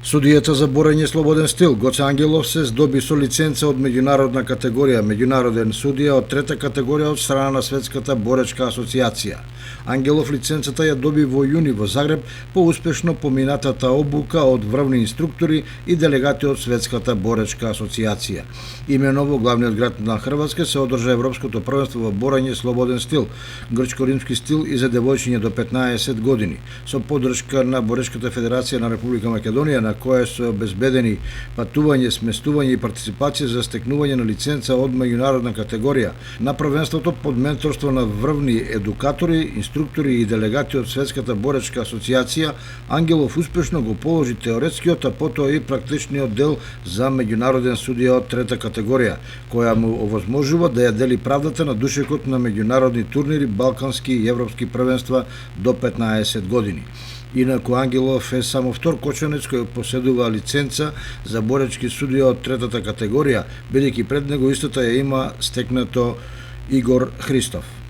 Судијата за борење слободен стил Гоце Ангелов се здоби со лиценца од меѓународна категорија, меѓународен судија од трета категорија од страна на Светската боречка асоциација. Ангелов лиценцата ја доби во јуни во Загреб по успешно поминатата обука од врвни инструктори и делегати од Светската боречка асоциација. Имено во главниот град на Хрватска се одржа Европското првенство во борење слободен стил, грчко-римски стил и за девојчиња до 15 години, со поддршка на Борешката федерација на Република Македонија, на која се обезбедени патување, сместување и партиципација за стекнување на лиценца од меѓународна категорија на првенството под менторство на врвни едукатори, инструктори и делегати од Светската боречка асоциација. Ангелов успешно го положи теоретскиот, а потоа и практичниот дел за меѓународен судија од трета категорија, која му овозможува да ја дели правдата на душекот на меѓународни турнири, балкански и европски првенства до 15 години. Инаку Ангелов е само втор кочанец кој поседува лиценца за боречки судија од третата категорија, бидејќи пред него истата ја има стекнато Игор Христов.